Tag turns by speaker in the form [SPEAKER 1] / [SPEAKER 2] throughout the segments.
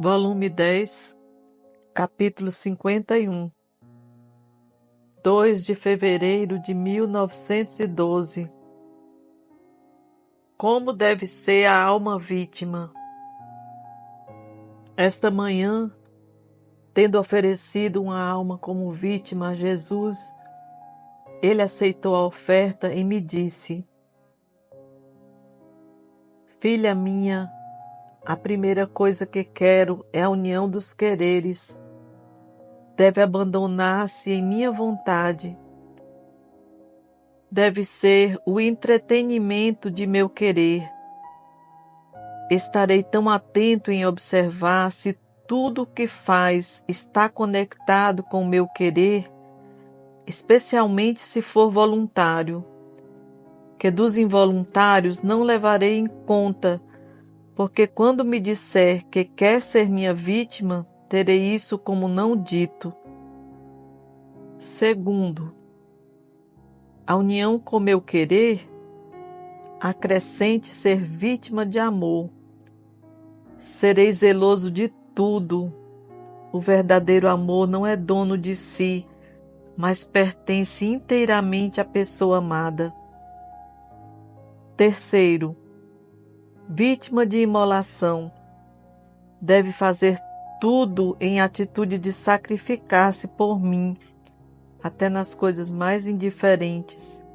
[SPEAKER 1] Volume 10, capítulo 51, 2 de fevereiro de 1912. Como deve ser a alma vítima? Esta manhã, tendo oferecido uma alma como vítima a Jesus, ele aceitou a oferta e me disse: Filha minha, a primeira coisa que quero é a união dos quereres. Deve abandonar-se em minha vontade. Deve ser o entretenimento de meu querer. Estarei tão atento em observar se tudo o que faz está conectado com o meu querer, especialmente se for voluntário, que dos involuntários não levarei em conta, porque quando me disser que quer ser minha vítima, terei isso como não dito. Segundo, a união com meu querer acrescente ser vítima de amor. Serei zeloso de tudo. O verdadeiro amor não é dono de si, mas pertence inteiramente à pessoa amada. Terceiro, vítima de imolação. Deve fazer tudo em atitude de sacrificar-se por mim, até nas coisas mais indiferentes.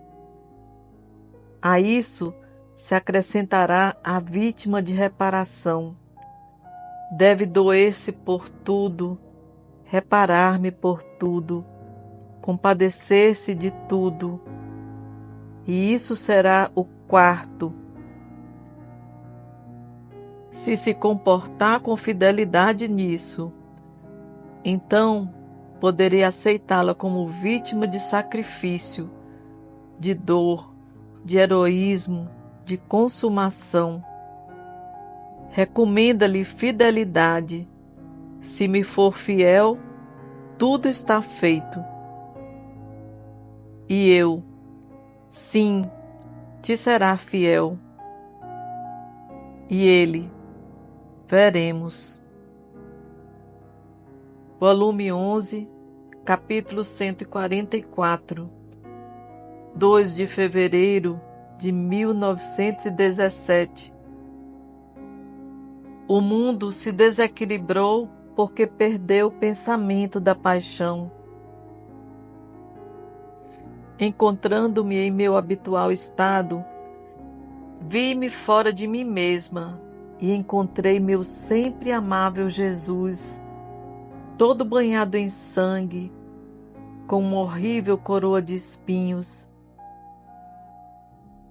[SPEAKER 1] A isso se acrescentará a vítima de reparação. Deve doer-se por tudo, reparar-me por tudo, compadecer-se de tudo. E isso será o quarto. Se comportar com fidelidade nisso, então poderei aceitá-la como vítima de sacrifício, de dor, de heroísmo, de consumação. Recomenda-lhe fidelidade. Se me for fiel, tudo está feito. E eu, sim, te será fiel. E ele, veremos. Volume 11, capítulo 144, 2 de fevereiro de 1917. O mundo se desequilibrou porque perdeu o pensamento da paixão. Encontrando-me em meu habitual estado, vi-me fora de mim mesma e encontrei meu sempre amável Jesus, todo banhado em sangue, com uma horrível coroa de espinhos.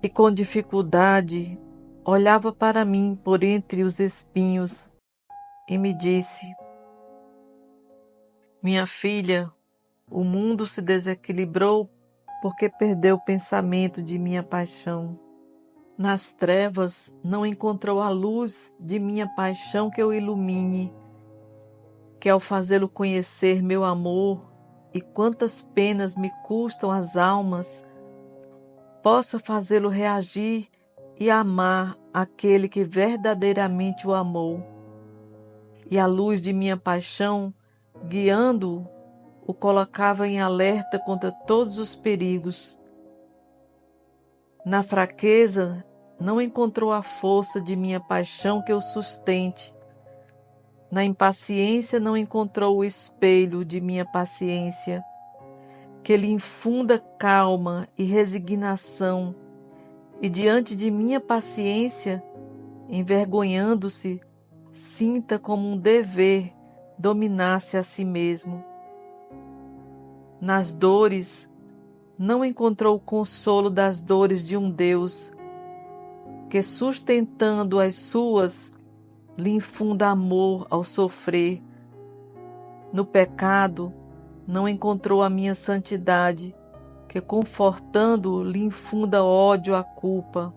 [SPEAKER 1] E com dificuldade olhava para mim por entre os espinhos e me disse: Minha filha, o mundo se desequilibrou porque perdeu o pensamento de minha paixão. Nas trevas não encontrou a luz de minha paixão que o ilumine, que ao fazê-lo conhecer meu amor e quantas penas me custam as almas, possa fazê-lo reagir e amar aquele que verdadeiramente o amou. E a luz de minha paixão, guiando-o, o colocava em alerta contra todos os perigos. Na fraqueza, não encontrou a força de minha paixão que o sustente. Na impaciência, não encontrou o espelho de minha paciência, que lhe infunda calma e resignação, e diante de minha paciência, envergonhando-se, sinta como um dever dominar-se a si mesmo. Nas dores, não encontrou o consolo das dores de um Deus, que sustentando as suas, lhe infunda amor ao sofrer. No pecado, não encontrou a minha santidade, que confortando-o lhe infunda ódio à culpa.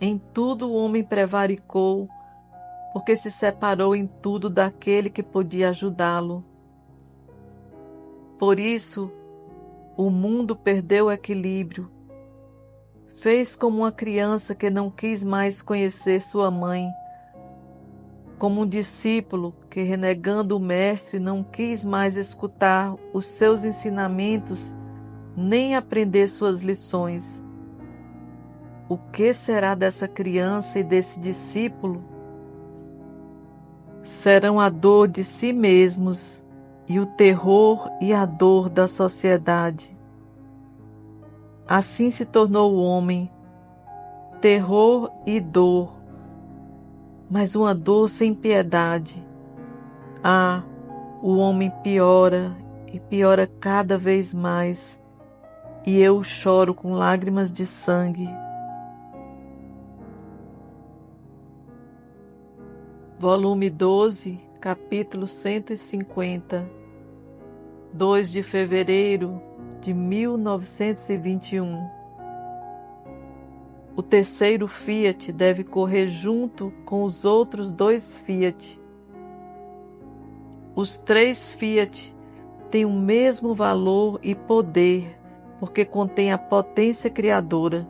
[SPEAKER 1] Em tudo o homem prevaricou, porque se separou em tudo daquele que podia ajudá-lo. Por isso, o mundo perdeu o equilíbrio. Fez como uma criança que não quis mais conhecer sua mãe, como um discípulo que, renegando o mestre, não quis mais escutar os seus ensinamentos nem aprender suas lições. O que será dessa criança e desse discípulo? Serão a dor de si mesmos e o terror e a dor da sociedade. Assim se tornou o homem, terror e dor, mas uma dor sem piedade. Ah, o homem piora e piora cada vez mais, e eu choro com lágrimas de sangue. Volume 12, capítulo 150, 2 de fevereiro de 1921. O terceiro Fiat deve correr junto com os outros 2 Fiat. Os 3 Fiat têm o mesmo valor e poder, porque contêm a potência criadora.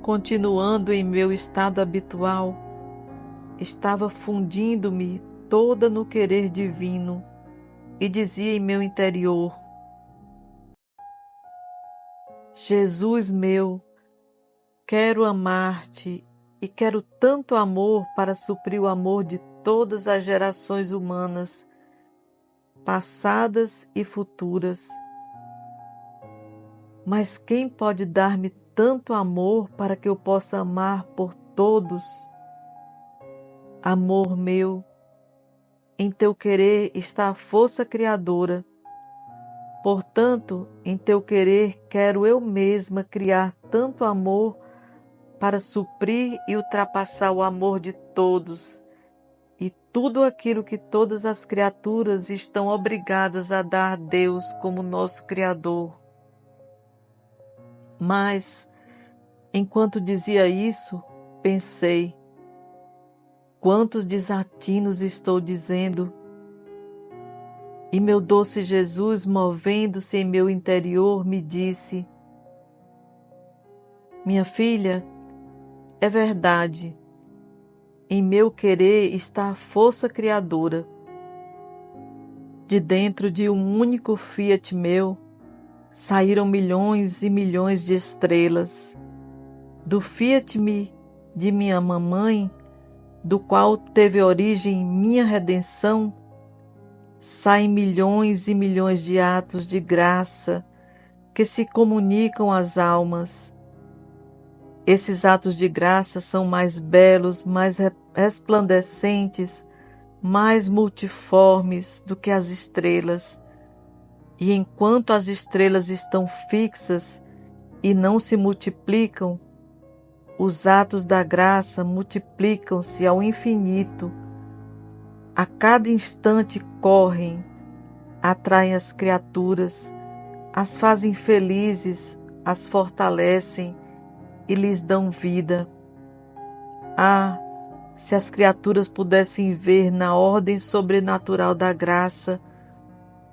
[SPEAKER 1] Continuando em meu estado habitual, estava fundindo-me toda no querer divino e dizia em meu interior: Jesus meu, quero amar-te e quero tanto amor para suprir o amor de todas as gerações humanas, passadas e futuras. Mas quem pode dar-me tanto amor para que eu possa amar por todos? Amor meu, em teu querer está a força criadora. Portanto, em teu querer quero eu mesma criar tanto amor para suprir e ultrapassar o amor de todos e tudo aquilo que todas as criaturas estão obrigadas a dar a Deus como nosso Criador. Mas, enquanto dizia isso, pensei: quantos desatinos estou dizendo! E meu doce Jesus, movendo-se em meu interior, me disse: minha filha, é verdade, em meu querer está a força criadora. De dentro de um único Fiat meu, saíram milhões e milhões de estrelas. Do Fiat de minha mamãe, do qual teve origem minha redenção, saem milhões e milhões de atos de graça que se comunicam às almas. Esses atos de graça são mais belos, mais resplandecentes, mais multiformes do que as estrelas. E enquanto as estrelas estão fixas e não se multiplicam, os atos da graça multiplicam-se ao infinito. A cada instante correm, atraem as criaturas, as fazem felizes, as fortalecem e lhes dão vida. Ah, se as criaturas pudessem ver na ordem sobrenatural da graça,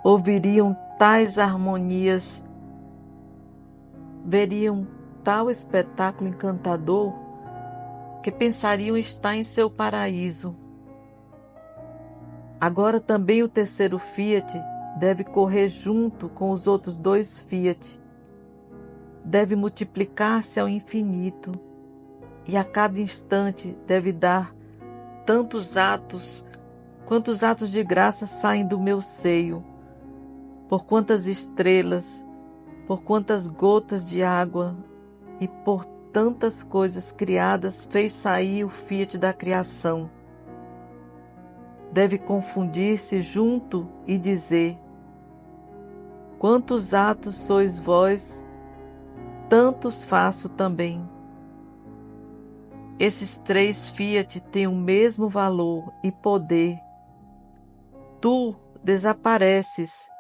[SPEAKER 1] ouviriam tais harmonias, veriam tal espetáculo encantador, que pensariam estar em seu paraíso. Agora também o terceiro Fiat deve correr junto com os outros 2 Fiat. Deve multiplicar-se ao infinito e a cada instante deve dar tantos atos quantos atos de graça saem do meu seio, por quantas estrelas, por quantas gotas de água e por tantas coisas criadas fez sair o Fiat da criação. Deve confundir-se junto e dizer: quantos atos sois vós, tantos faço também. Esses 3 Fiat têm o mesmo valor e poder. Tu desapareces,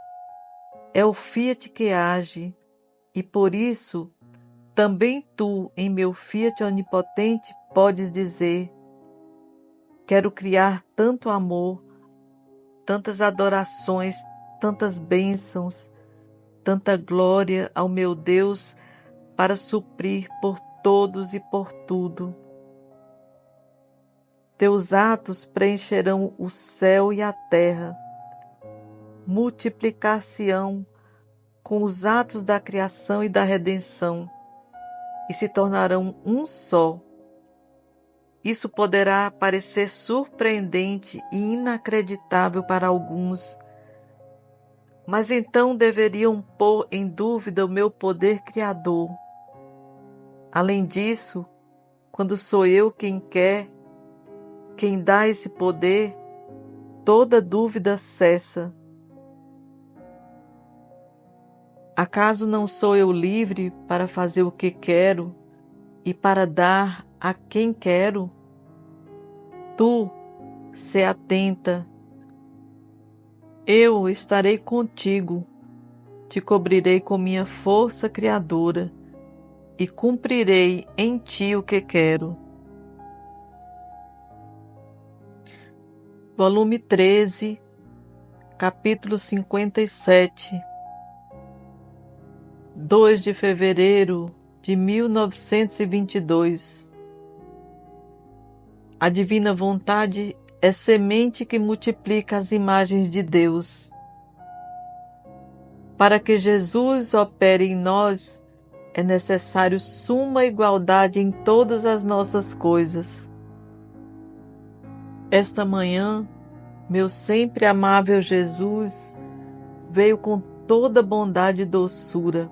[SPEAKER 1] é o Fiat que age, e por isso também tu, em meu Fiat onipotente, podes dizer: quero criar tanto amor, tantas adorações, tantas bênçãos, tanta glória ao meu Deus para suprir por todos e por tudo. Teus atos preencherão o céu e a terra, multiplicar-se-ão com os atos da criação e da redenção, e se tornarão um só. Isso poderá parecer surpreendente e inacreditável para alguns, mas então deveriam pôr em dúvida o meu poder criador. Além disso, quando sou eu quem quer, quem dá esse poder, toda dúvida cessa. Acaso não sou eu livre para fazer o que quero e para dar a quem quero? Tu, se atenta. Eu estarei contigo, te cobrirei com minha força criadora e cumprirei em ti o que quero. Volume 13, capítulo 57, 2 de fevereiro de 1922. A divina vontade é semente que multiplica as imagens de Deus. Para que Jesus opere em nós, é necessário suma igualdade em todas as nossas coisas. Esta manhã, meu sempre amável Jesus veio com toda bondade e doçura.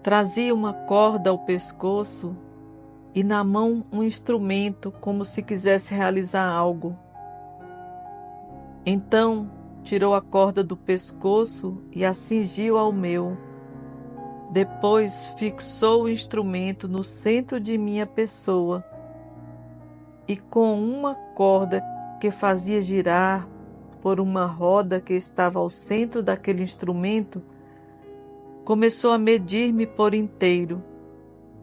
[SPEAKER 1] Trazia uma corda ao pescoço e na mão um instrumento como se quisesse realizar algo. Então tirou a corda do pescoço e a cingiu ao meu. Depois fixou o instrumento no centro de minha pessoa e com uma corda que fazia girar por uma roda que estava ao centro daquele instrumento, começou a medir-me por inteiro,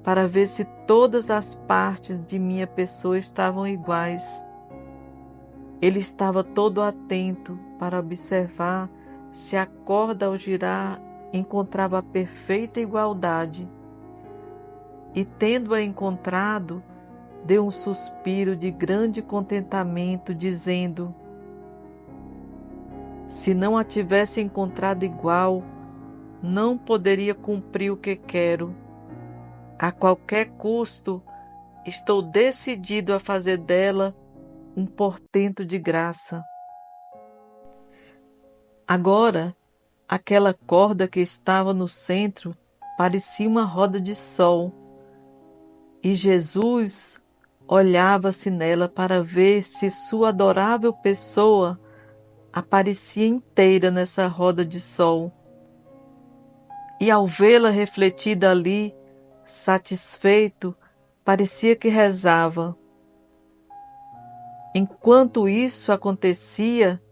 [SPEAKER 1] para ver se todas as partes de minha pessoa estavam iguais. Ele estava todo atento para observar se a corda ao girar encontrava a perfeita igualdade. E tendo-a encontrado, deu um suspiro de grande contentamento, dizendo: se não a tivesse encontrado igual, não poderia cumprir o que quero. A qualquer custo, estou decidido a fazer dela um portento de graça. Agora, aquela corda que estava no centro parecia uma roda de sol, e Jesus olhava-se nela para ver se sua adorável pessoa aparecia inteira nessa roda de sol. E ao vê-la refletida ali, satisfeito, parecia que rezava. Enquanto isso acontecia,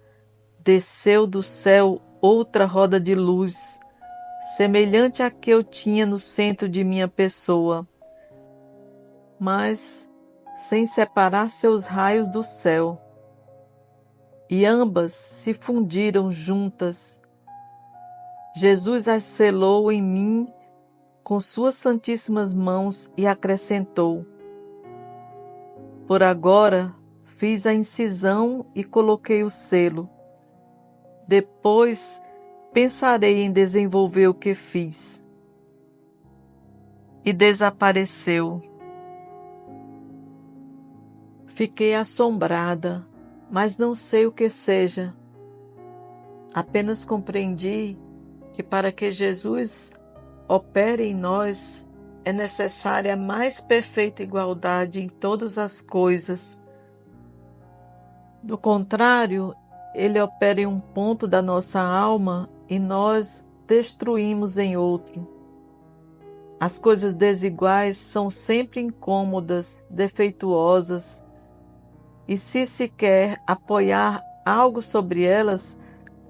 [SPEAKER 1] desceu do céu outra roda de luz, semelhante à que eu tinha no centro de minha pessoa, mas sem separar seus raios do céu. E ambas se fundiram juntas. Jesus as selou em mim com suas santíssimas mãos e acrescentou: por agora fiz a incisão e coloquei o selo. Depois pensarei em desenvolver o que fiz. E desapareceu. Fiquei assombrada, mas não sei o que seja. Apenas compreendi que para que Jesus opere em nós, é necessária a mais perfeita igualdade em todas as coisas. Do contrário, ele opera em um ponto da nossa alma e nós destruímos em outro. As coisas desiguais são sempre incômodas, defeituosas, e se quer apoiar algo sobre elas,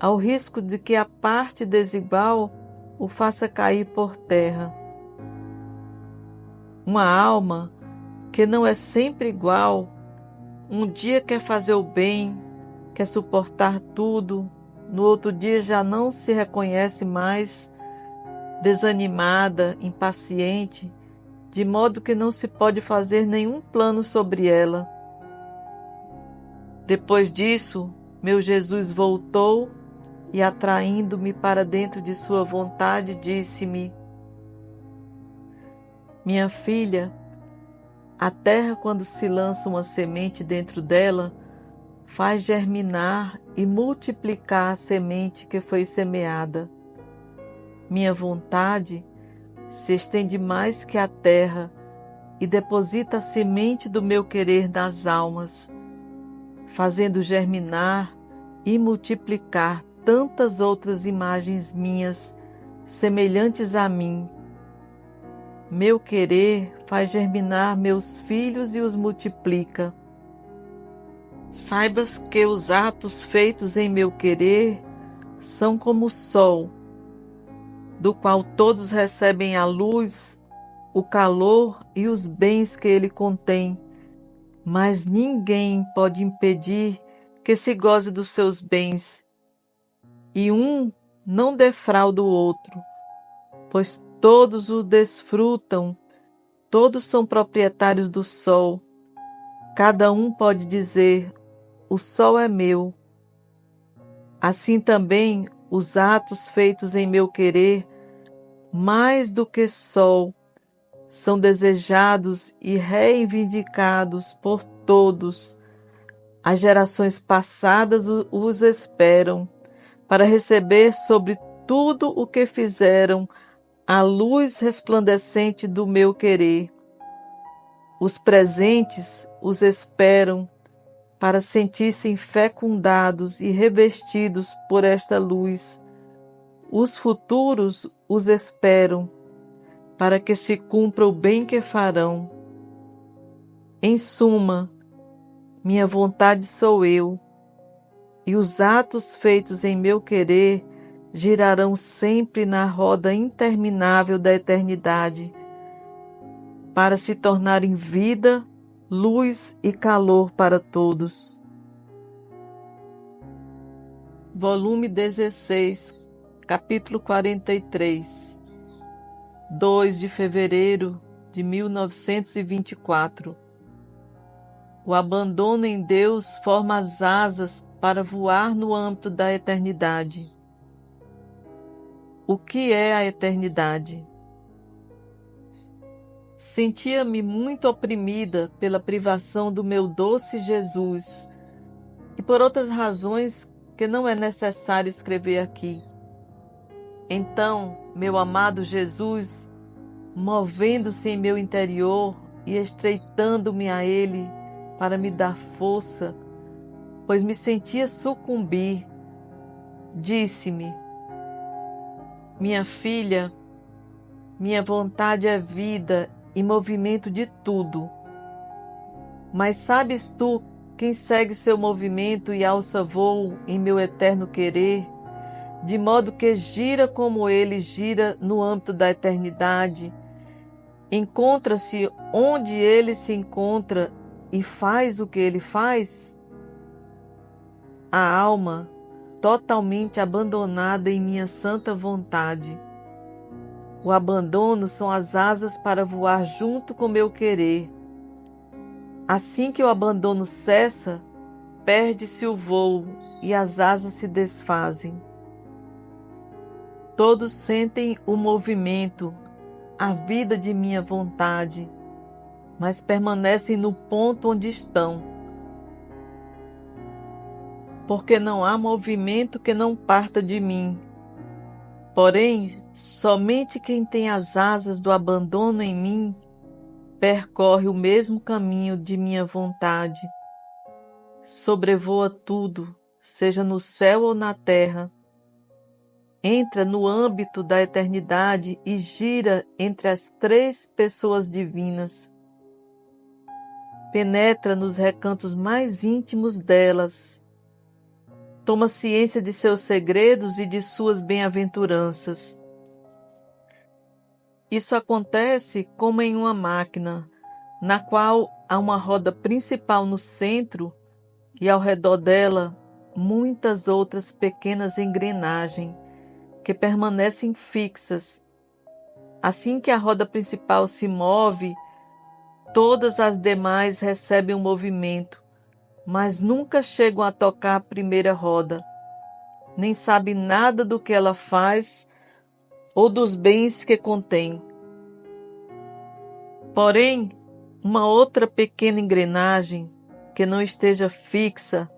[SPEAKER 1] há o risco de que a parte desigual o faça cair por terra. Uma alma que não é sempre igual, um dia quer fazer o bem, quer suportar tudo, no outro dia já não se reconhece mais, desanimada, impaciente, de modo que não se pode fazer nenhum plano sobre ela. Depois disso, meu Jesus voltou e, atraindo-me para dentro de sua vontade, disse-me: Minha filha, a terra, quando se lança uma semente dentro dela, faz germinar e multiplicar a semente que foi semeada. Minha vontade se estende mais que a terra e deposita a semente do meu querer nas almas, fazendo germinar e multiplicar tantas outras imagens minhas, semelhantes a mim. Meu querer faz germinar meus filhos e os multiplica. Saibas que os atos feitos em meu querer são como o sol, do qual todos recebem a luz, o calor e os bens que ele contém, mas ninguém pode impedir que se goze dos seus bens, e um não defrauda o outro, pois todos o desfrutam, todos são proprietários do sol. Cada um pode dizer: o sol é meu. Assim também os atos feitos em meu querer, mais do que sol, são desejados e reivindicados por todos. As gerações passadas os esperam, para receber sobre tudo o que fizeram a luz resplandecente do meu querer. Os presentes os esperam, para sentir-se fecundados e revestidos por esta luz. Os futuros os esperam, para que se cumpra o bem que farão. Em suma, minha vontade sou eu, e os atos feitos em meu querer girarão sempre na roda interminável da eternidade, para se tornarem vida, luz e calor para todos. Volume 16, capítulo 43, 2 de fevereiro de 1924. O abandono em Deus forma as asas para voar no âmbito da eternidade. O que é a eternidade? Sentia-me muito oprimida pela privação do meu doce Jesus e por outras razões que não é necessário escrever aqui. Então, meu amado Jesus, movendo-se em meu interior e estreitando-me a Ele para me dar força, pois me sentia sucumbir, disse-me: Minha filha, minha vontade é vida e movimento de tudo. Mas sabes tu quem segue seu movimento e alça voo em meu eterno querer, de modo que gira como ele gira no âmbito da eternidade, encontra-se onde ele se encontra e faz o que ele faz? A alma, totalmente abandonada em minha santa vontade. O abandono são as asas para voar junto com meu querer. Assim que o abandono cessa, perde-se o voo e as asas se desfazem. Todos sentem o movimento, a vida de minha vontade, mas permanecem no ponto onde estão. Porque não há movimento que não parta de mim. Porém, somente quem tem as asas do abandono em mim percorre o mesmo caminho de minha vontade. Sobrevoa tudo, seja no céu ou na terra. Entra no âmbito da eternidade e gira entre as três pessoas divinas. Penetra nos recantos mais íntimos delas. Toma ciência de seus segredos e de suas bem-aventuranças. Isso acontece como em uma máquina, na qual há uma roda principal no centro e ao redor dela muitas outras pequenas engrenagens que permanecem fixas. Assim que a roda principal se move, todas as demais recebem um movimento, mas nunca chegam a tocar a primeira roda, nem sabem nada do que ela faz ou dos bens que contém. Porém, uma outra pequena engrenagem que não esteja fixa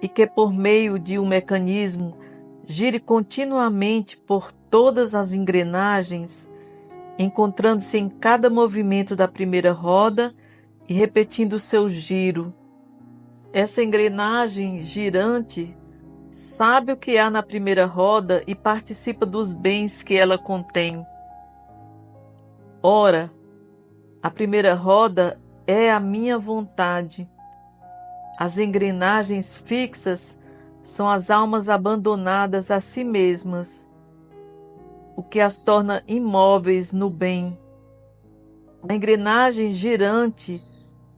[SPEAKER 1] e que por meio de um mecanismo gire continuamente por todas as engrenagens, encontrando-se em cada movimento da primeira roda e repetindo seu giro. Essa engrenagem girante sabe o que há na primeira roda e participa dos bens que ela contém. Ora, a primeira roda é a minha vontade. As engrenagens fixas são as almas abandonadas a si mesmas, o que as torna imóveis no bem. A engrenagem girante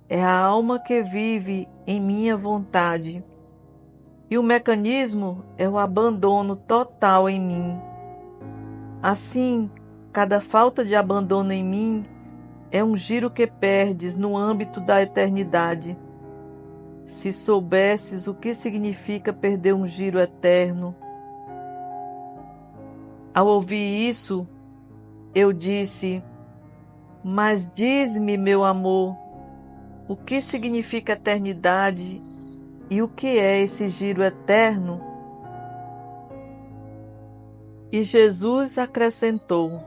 [SPEAKER 1] é a alma que vive em minha vontade, e o mecanismo é o abandono total em mim. Assim, cada falta de abandono em mim é um giro que perdes no âmbito da eternidade. Se soubesses o que significa perder um giro eterno. Ao ouvir isso, eu disse: mas diz-me, meu amor, o que significa eternidade e o que é esse giro eterno? E Jesus acrescentou: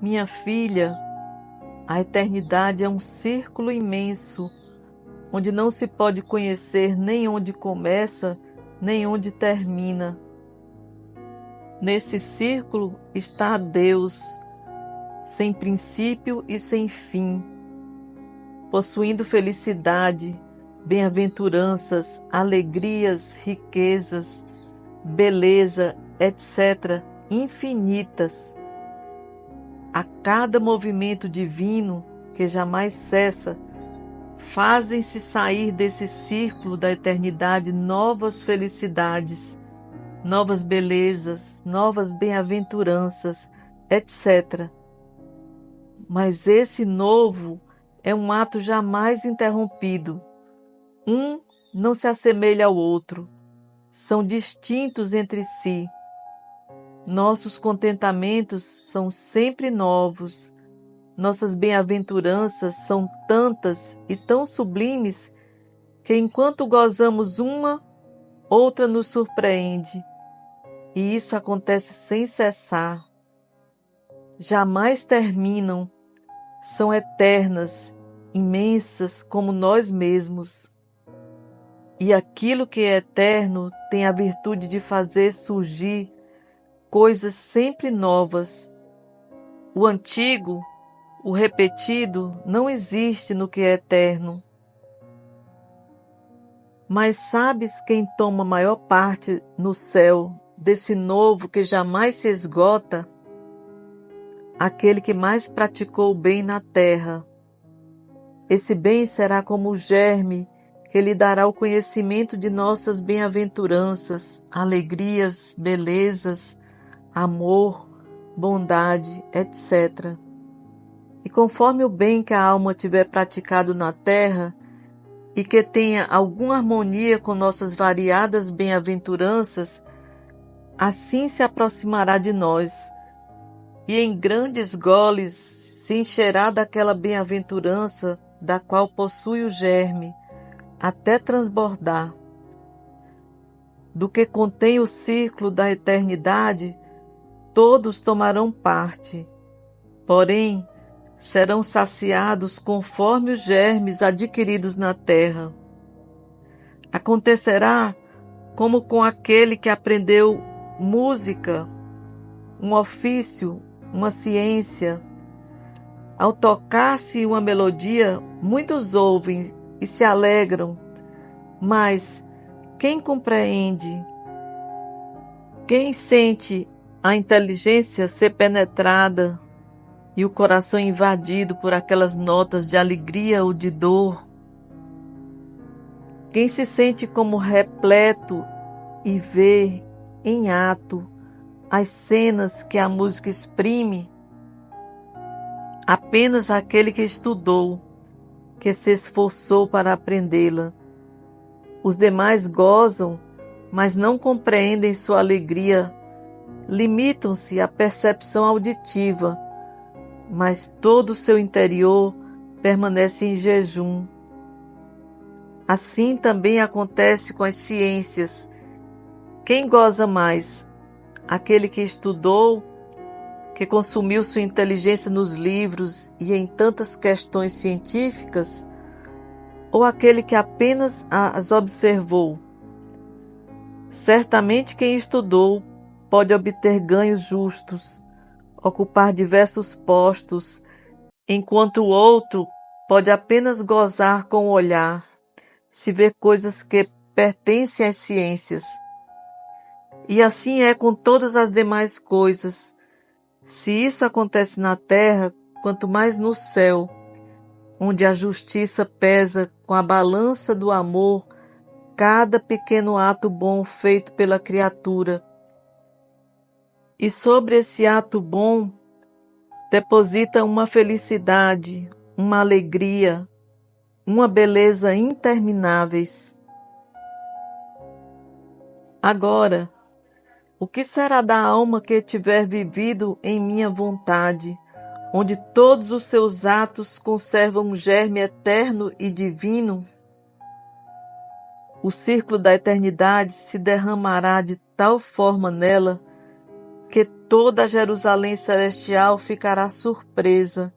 [SPEAKER 1] minha filha, a eternidade é um círculo imenso, onde não se pode conhecer nem onde começa, nem onde termina. Nesse círculo está Deus, sem princípio e sem fim, possuindo felicidade, bem-aventuranças, alegrias, riquezas, beleza, etc., infinitas. A cada movimento divino, que jamais cessa, fazem-se sair desse círculo da eternidade novas felicidades, novas belezas, novas bem-aventuranças, etc. Mas esse novo é um ato jamais interrompido. Um não se assemelha ao outro, são distintos entre si. Nossos contentamentos são sempre novos. Nossas bem-aventuranças são tantas e tão sublimes que enquanto gozamos uma, outra nos surpreende. E isso acontece sem cessar. Jamais terminam, são eternas, imensas como nós mesmos. E aquilo que é eterno tem a virtude de fazer surgir coisas sempre novas. O antigo, o repetido, não existe no que é eterno. Mas sabes quem toma maior parte no céu desse novo que jamais se esgota? Aquele que mais praticou o bem na terra. Esse bem será como o germe que lhe dará o conhecimento de nossas bem-aventuranças, alegrias, belezas, amor, bondade, etc. E conforme o bem que a alma tiver praticado na terra, e que tenha alguma harmonia com nossas variadas bem-aventuranças, assim se aproximará de nós, e em grandes goles se encherá daquela bem-aventurança da qual possui o germe, até transbordar. Do que contém o círculo da eternidade, todos tomarão parte, porém, serão saciados conforme os germes adquiridos na terra. Acontecerá como com aquele que aprendeu música, um ofício, uma ciência. Ao tocar-se uma melodia, muitos ouvem e se alegram, mas quem compreende, quem sente a inteligência ser penetrada e o coração invadido por aquelas notas de alegria ou de dor, quem se sente como repleto e vê em ato as cenas que a música exprime, apenas aquele que estudou, que se esforçou para aprendê-la. Os demais gozam, mas não compreendem sua alegria, limitam-se à percepção auditiva, mas todo o seu interior permanece em jejum. Assim também acontece com as ciências. Quem goza mais? Aquele que estudou, que consumiu sua inteligência nos livros e em tantas questões científicas, ou aquele que apenas as observou? Certamente quem estudou pode obter ganhos justos, ocupar diversos postos, enquanto o outro pode apenas gozar com o olhar, se ver coisas que pertencem às ciências. E assim é com todas as demais coisas. Se isso acontece na terra, quanto mais no céu, onde a justiça pesa com a balança do amor cada pequeno ato bom feito pela criatura. E sobre esse ato bom, deposita uma felicidade, uma alegria, uma beleza intermináveis. Agora, o que será da alma que tiver vivido em minha vontade, onde todos os seus atos conservam um germe eterno e divino? O círculo da eternidade se derramará de tal forma nela que toda a Jerusalém celestial ficará surpresa,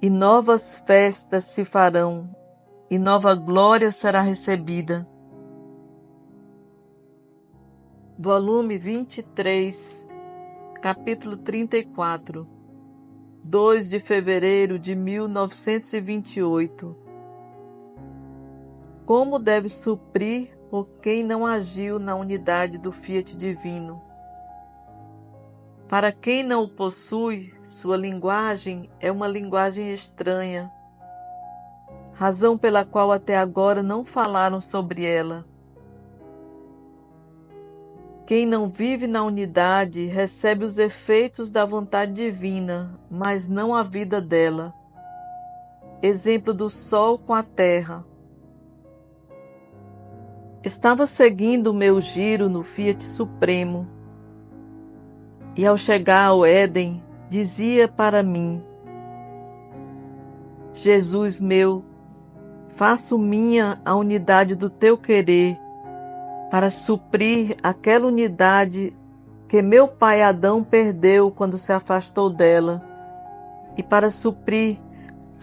[SPEAKER 1] e novas festas se farão, e nova glória será recebida. Volume 23, capítulo 34, 2 de fevereiro de 1928. Como deve suprir por quem não agiu na unidade do Fiat Divino? Para quem não o possui, sua linguagem é uma linguagem estranha, razão pela qual até agora não falaram sobre ela. Quem não vive na unidade recebe os efeitos da vontade divina, mas não a vida dela. Exemplo do sol com a terra. Estava seguindo o meu giro no Fiat Supremo, e ao chegar ao Éden, dizia para mim: Jesus meu, faço minha a unidade do teu querer, para suprir aquela unidade que meu pai Adão perdeu quando se afastou dela, e para suprir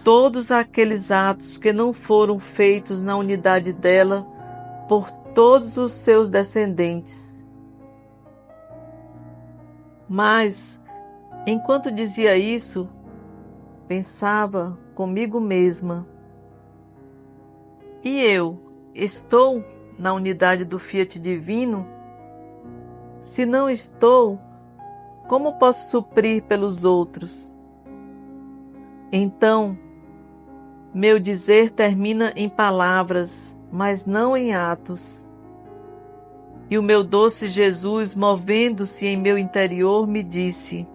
[SPEAKER 1] todos aqueles atos que não foram feitos na unidade dela por todos os seus descendentes. Mas, enquanto dizia isso, pensava comigo mesma: e eu estou na unidade do Fiat Divino? Se não estou, como posso suprir pelos outros? Então, meu dizer termina em palavras, mas não em atos. E o meu doce Jesus, movendo-se em meu interior, me disse: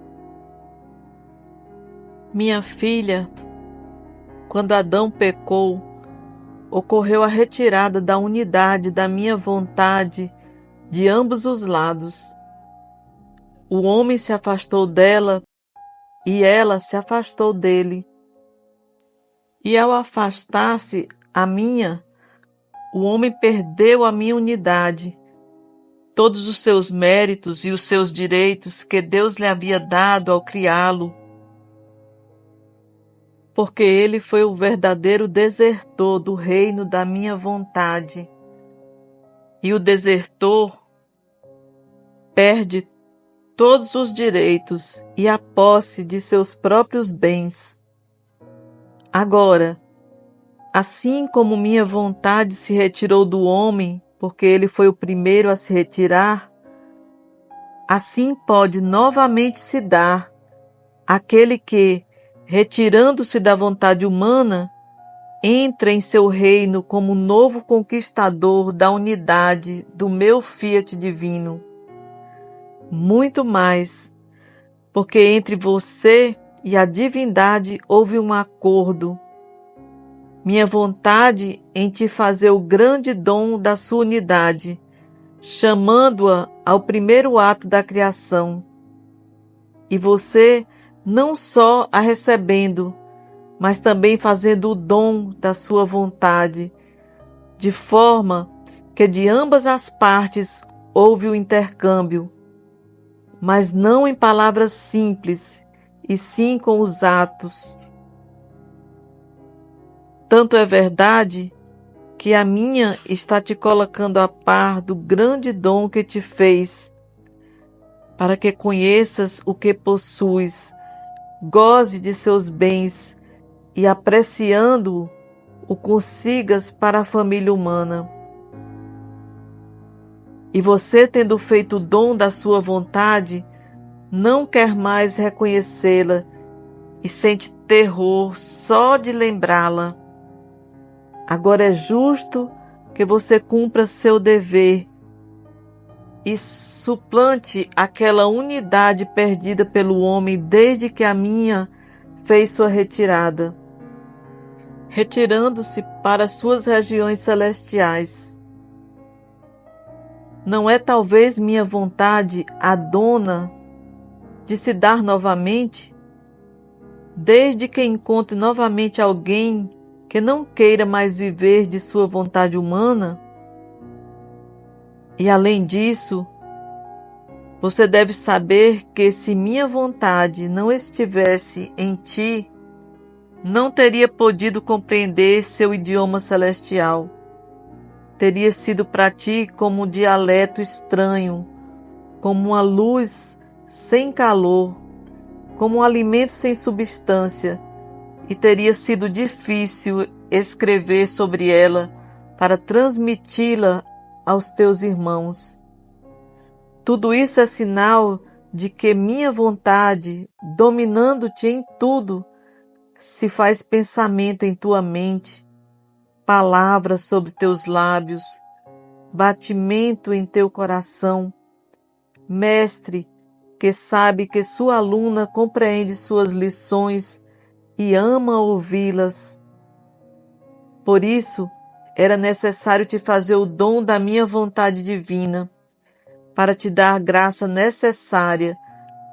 [SPEAKER 1] minha filha, quando Adão pecou, ocorreu a retirada da unidade da minha vontade de ambos os lados. O homem se afastou dela e ela se afastou dele. E ao afastar-se a minha, o homem perdeu a minha unidade, todos os seus méritos e os seus direitos que Deus lhe havia dado ao criá-lo, porque ele foi o verdadeiro desertor do reino da minha vontade. E o desertor perde todos os direitos e a posse de seus próprios bens. Agora, assim como minha vontade se retirou do homem, porque ele foi o primeiro a se retirar, assim pode novamente se dar aquele que, retirando-se da vontade humana, entra em seu reino como novo conquistador da unidade do meu Fiat Divino. muito mais, porque entre você e a divindade houve um acordo. Minha vontade em te fazer o grande dom da sua unidade, chamando-a ao primeiro ato da criação. E você não só a recebendo, mas também fazendo o dom da sua vontade, de forma que de ambas as partes houve o intercâmbio, mas não em palavras simples, e sim com os atos. Tanto é verdade que a minha está te colocando a par do grande dom que te fez, para que conheças o que possuis, goze de seus bens e, apreciando-o, o consigas para a família humana. E você, tendo feito o dom da sua vontade, não quer mais reconhecê-la e sente terror só de lembrá-la. Agora é justo que você cumpra seu dever e suplante aquela unidade perdida pelo homem desde que a minha fez sua retirada, retirando-se para suas regiões celestiais. Não é talvez minha vontade a dona de se dar novamente, desde que encontre novamente alguém que não queira mais viver de sua vontade humana? E além disso, você deve saber que se minha vontade não estivesse em ti, não teria podido compreender seu idioma celestial. Teria sido para ti como um dialeto estranho, como uma luz sem calor, como um alimento sem substância, e teria sido difícil escrever sobre ela para transmiti-la aos teus irmãos. Tudo isso é sinal de que minha vontade, dominando-te em tudo, se faz pensamento em tua mente, palavras sobre teus lábios, batimento em teu coração. Mestre, que sabe que sua aluna compreende suas lições e ama ouvi-las. Por isso, era necessário te fazer o dom da minha vontade divina, para te dar a graça necessária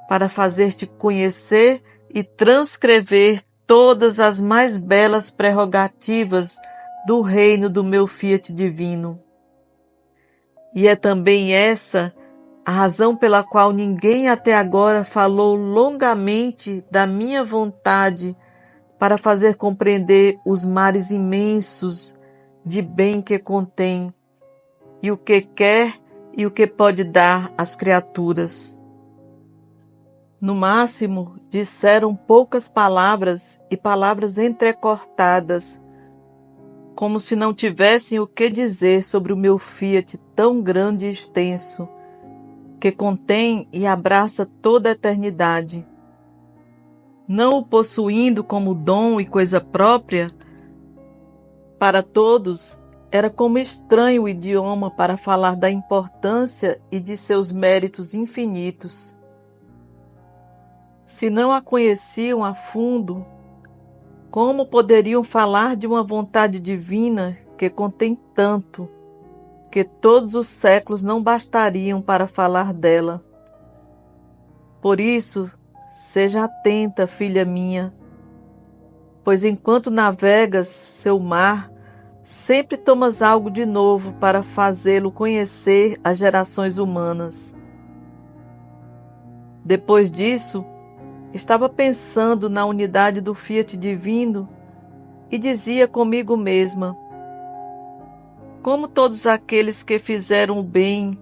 [SPEAKER 1] para fazer-te conhecer e transcrever todas as mais belas prerrogativas do reino do meu Fiat divino. E é também essa a razão pela qual ninguém até agora falou longamente da minha vontade para fazer compreender os mares imensos de bem que contém, e o que quer e o que pode dar às criaturas. No máximo, disseram poucas palavras e palavras entrecortadas, como se não tivessem o que dizer sobre o meu Fiat tão grande e extenso, que contém e abraça toda a eternidade. Não o possuindo como dom e coisa própria, para todos era como estranho o idioma para falar da importância e de seus méritos infinitos. Se não a conheciam a fundo, como poderiam falar de uma vontade divina que contém tanto, que todos os séculos não bastariam para falar dela? Por isso, seja atenta, filha minha, pois enquanto navegas seu mar, sempre tomas algo de novo para fazê-lo conhecer às gerações humanas. Depois disso, estava pensando na unidade do Fiat divino e dizia comigo mesma: como todos aqueles que fizeram o bem,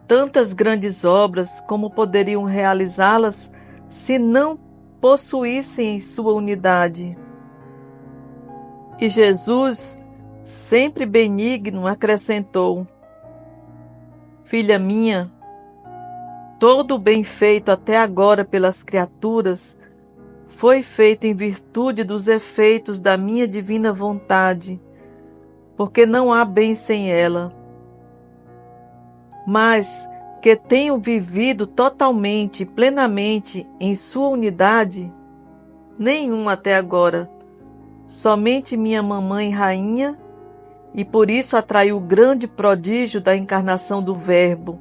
[SPEAKER 1] tantas grandes obras, como poderiam realizá-las se não possuíssem sua unidade? E Jesus, sempre benigno, acrescentou: filha minha, todo o bem feito até agora pelas criaturas foi feito em virtude dos efeitos da minha divina vontade, porque não há bem sem ela. Mas porque tenho vivido totalmente e plenamente em sua unidade? Nenhum até agora. Somente minha mamãe rainha, e por isso atraiu o grande prodígio da encarnação do Verbo.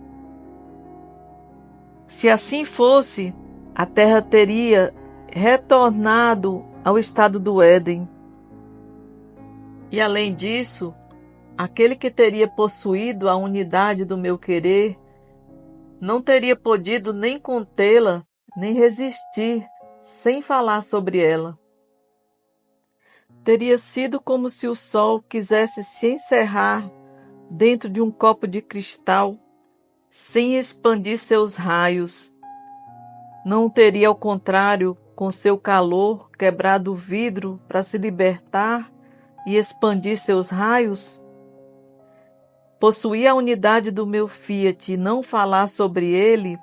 [SPEAKER 1] Se assim fosse, a Terra teria retornado ao estado do Éden. E além disso, aquele que teria possuído a unidade do meu querer não teria podido nem contê-la, nem resistir, sem falar sobre ela. Teria sido como se o sol quisesse se encerrar dentro de um copo de cristal, sem expandir seus raios. Não teria, ao contrário, com seu calor, quebrado o vidro para se libertar e expandir seus raios? Possuir a unidade do meu Fiat e não falar sobre ele,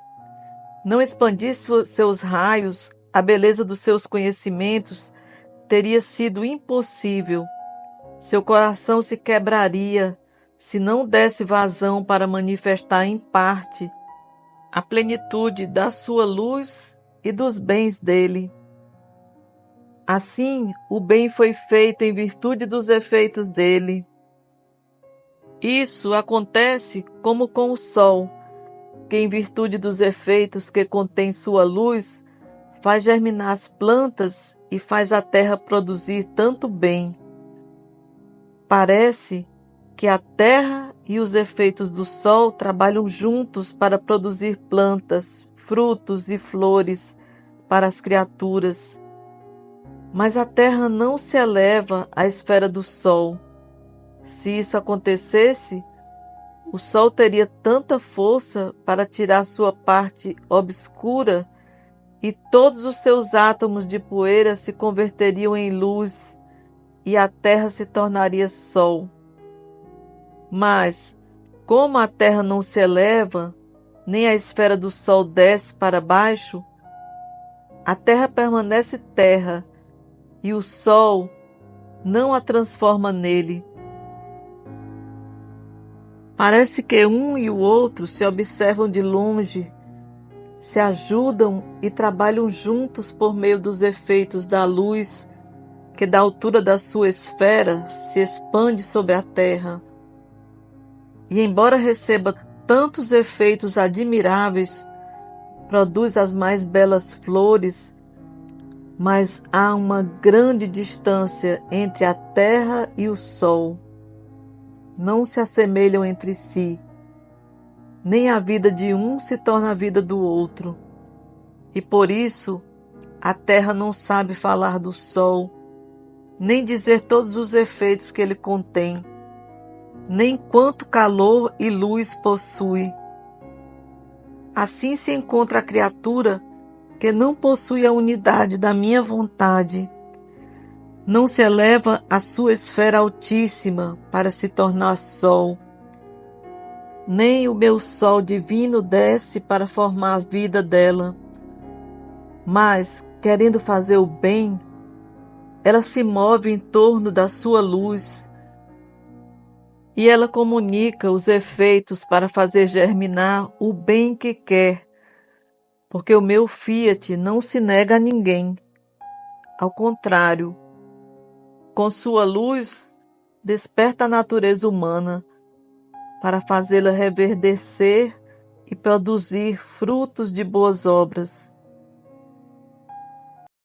[SPEAKER 1] não expandir seus raios, a beleza dos seus conhecimentos, teria sido impossível. Seu coração se quebraria se não desse vazão para manifestar em parte a plenitude da sua luz e dos bens dele. Assim, o bem foi feito em virtude dos efeitos dele. Isso acontece como com o sol, que em virtude dos efeitos que contém sua luz, faz germinar as plantas e faz a terra produzir tanto bem. Parece que a terra e os efeitos do sol trabalham juntos para produzir plantas, frutos e flores para as criaturas. Mas a terra não se eleva à esfera do sol. Se isso acontecesse, o sol teria tanta força para tirar sua parte obscura e todos os seus átomos de poeira se converteriam em luz e a terra se tornaria sol. Mas, como a terra não se eleva, nem a esfera do sol desce para baixo, a terra permanece terra e o sol não a transforma nele. Parece que um e o outro se observam de longe, se ajudam e trabalham juntos por meio dos efeitos da luz que da altura da sua esfera se expande sobre a terra. E embora receba tantos efeitos admiráveis, produz as mais belas flores, mas há uma grande distância entre a terra e o sol. Não se assemelham entre si, nem a vida de um se torna a vida do outro. E por isso, a terra não sabe falar do sol, nem dizer todos os efeitos que ele contém, nem quanto calor e luz possui. Assim se encontra a criatura que não possui a unidade da minha vontade, não se eleva à sua esfera altíssima para se tornar sol. Nem o meu sol divino desce para formar a vida dela, mas, querendo fazer o bem, ela se move em torno da sua luz e ela comunica os efeitos para fazer germinar o bem que quer, porque o meu Fiat não se nega a ninguém. Ao contrário, com sua luz, desperta a natureza humana para fazê-la reverdecer e produzir frutos de boas obras.